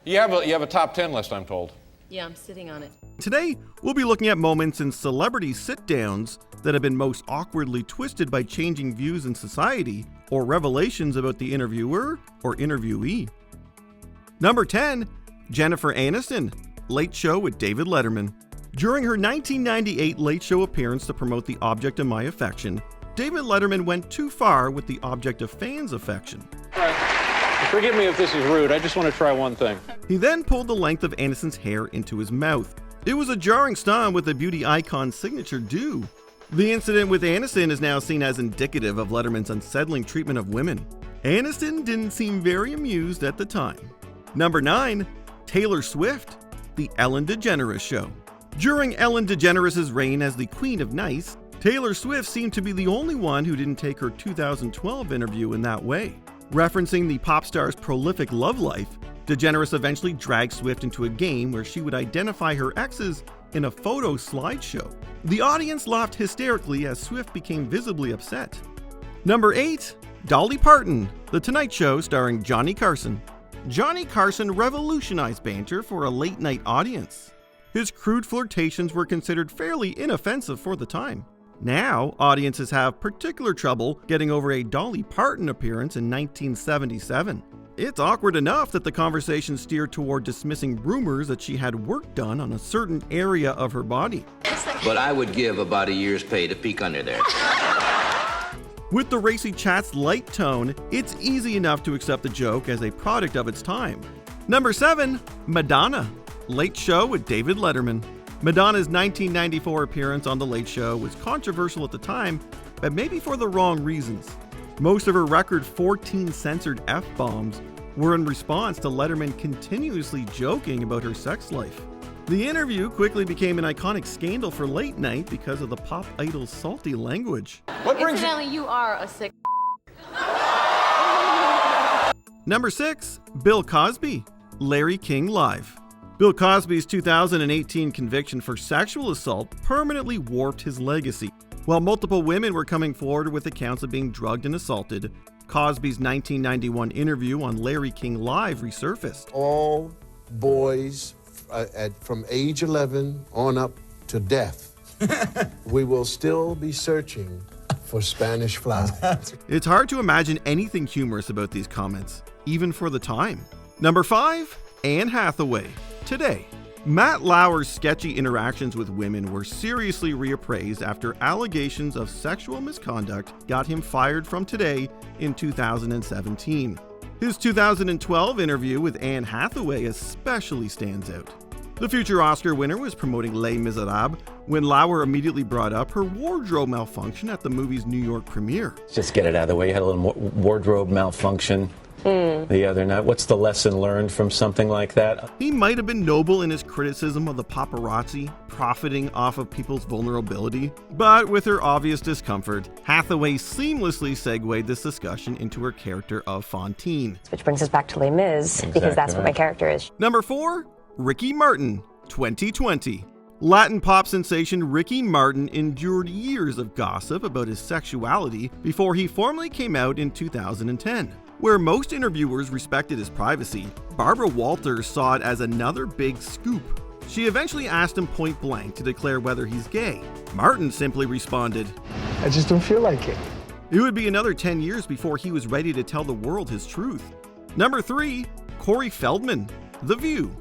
You have a top 10 list, I'm told. Yeah, I'm sitting on it. Today, we'll be looking at moments in celebrity sit-downs that have been most awkwardly twisted by changing views in society or revelations about the interviewer or interviewee. Number 10, Jennifer Aniston, Late Show with David Letterman. During her 1998 Late Show appearance to promote The Object of My Affection, David Letterman went too far with the object of fans' affection. Forgive me if this is rude, I just want to try one thing. He then pulled the length of Aniston's hair into his mouth. It was a jarring stunt with the beauty icon's signature do. The incident with Aniston is now seen as indicative of Letterman's unsettling treatment of women. Aniston didn't seem very amused at the time. Number 9, Taylor Swift, The Ellen DeGeneres Show. During Ellen DeGeneres' reign as the Queen of Nice, Taylor Swift seemed to be the only one who didn't take her 2012 interview in that way. Referencing the pop star's prolific love life, DeGeneres eventually dragged Swift into a game where she would identify her exes in a photo slideshow. The audience laughed hysterically as Swift became visibly upset. Number 8, Dolly Parton, The Tonight Show starring Johnny Carson. Johnny Carson revolutionized banter for a late-night audience. His crude flirtations were considered fairly inoffensive for the time. Now, audiences have particular trouble getting over a Dolly Parton appearance in 1977. It's awkward enough that the conversation steered toward dismissing rumors that she had work done on a certain area of her body. But I would give about a year's pay to peek under there. With the racy chat's light tone, it's easy enough to accept the joke as a product of its time. Number 7, Madonna, Late Show with David Letterman. Madonna's 1994 appearance on The Late Show was controversial at the time, but maybe for the wrong reasons. Most of her record 14 censored F-bombs were in response to Letterman continuously joking about her sex life. The interview quickly became an iconic scandal for late night because of the pop idol's salty language. Incidentally, you are a sick. Number 6, Bill Cosby, Larry King Live. Bill Cosby's 2018 conviction for sexual assault permanently warped his legacy. While multiple women were coming forward with accounts of being drugged and assaulted, Cosby's 1991 interview on Larry King Live resurfaced. All boys from age 11 on up to death, we will still be searching for Spanish flowers. It's hard to imagine anything humorous about these comments, even for the time. Number 5, Anne Hathaway, Today. Matt Lauer's sketchy interactions with women were seriously reappraised after allegations of sexual misconduct got him fired from Today in 2017. His 2012 interview with Anne Hathaway especially stands out. The future Oscar winner was promoting Les Miserables when Lauer immediately brought up her wardrobe malfunction at the movie's New York premiere. Just get it out of the way. You had a little wardrobe malfunction the other night. What's the lesson learned from something like that? He might have been noble in his criticism of the paparazzi, profiting off of people's vulnerability, but with her obvious discomfort, Hathaway seamlessly segued this discussion into her character of Fantine. Which brings us back to Les Mis, because that's what my character is. Number 4, Ricky Martin, 2020. Latin pop sensation Ricky Martin endured years of gossip about his sexuality before he formally came out in 2010. Where most interviewers respected his privacy, Barbara Walters saw it as another big scoop. She eventually asked him point blank to declare whether he's gay. Martin simply responded, "I just don't feel like it." It would be another 10 years before he was ready to tell the world his truth. Number 3, Cory Feldman, The View.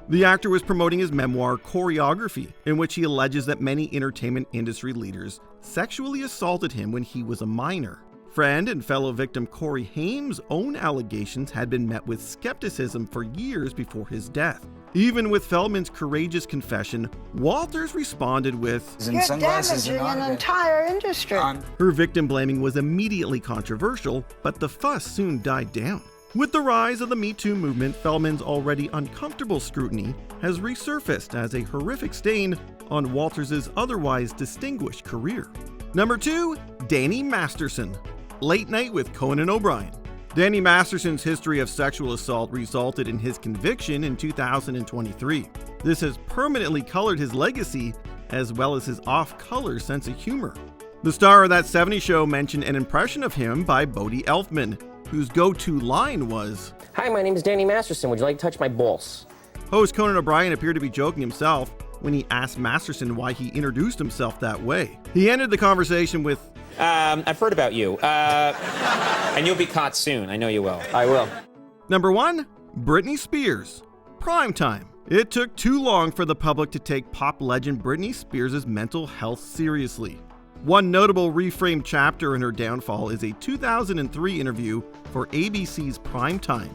The actor was promoting his memoir, Choreography, in which he alleges that many entertainment industry leaders sexually assaulted him when he was a minor. Friend and fellow victim Corey Haim's own allegations had been met with skepticism for years before his death. Even with Feldman's courageous confession, Walters responded with, "You're damaging an entire industry." Her victim blaming was immediately controversial, but the fuss soon died down. With the rise of the Me Too movement, Feldman's already uncomfortable scrutiny has resurfaced as a horrific stain on Walters' otherwise distinguished career. Number 2, Danny Masterson, Late Night with Conan O'Brien. Danny Masterson's history of sexual assault resulted in his conviction in 2023. This has permanently colored his legacy, as well as his off-color sense of humor. The star of That 70s Show mentioned an impression of him by Bodie Elfman. whose go-to line was, "Hi, my name is Danny Masterson. Would you like to touch my balls?" Host Conan O'Brien appeared to be joking himself when he asked Masterson why he introduced himself that way. He ended the conversation with, I've heard about you. And you'll be caught soon. I know you will. I will. Number 1, Britney Spears. Primetime. It took too long for the public to take pop legend Britney Spears' mental health seriously. One notable reframed chapter in her downfall is a 2003 interview for ABC's Primetime.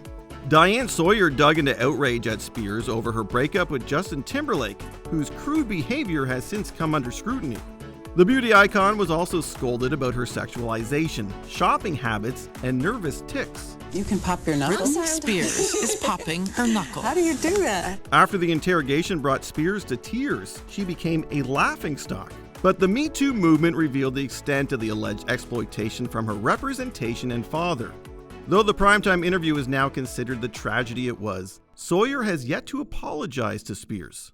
Diane Sawyer dug into outrage at Spears over her breakup with Justin Timberlake, whose crude behavior has since come under scrutiny. The beauty icon was also scolded about her sexualization, shopping habits, and nervous tics. You can pop your knuckle? Britney Spears is popping her knuckle. How do you do that? After the interrogation brought Spears to tears, she became a laughingstock. But the Me Too movement revealed the extent of the alleged exploitation from her representation and father. Though the Primetime interview is now considered the tragedy it was, Sawyer has yet to apologize to Spears.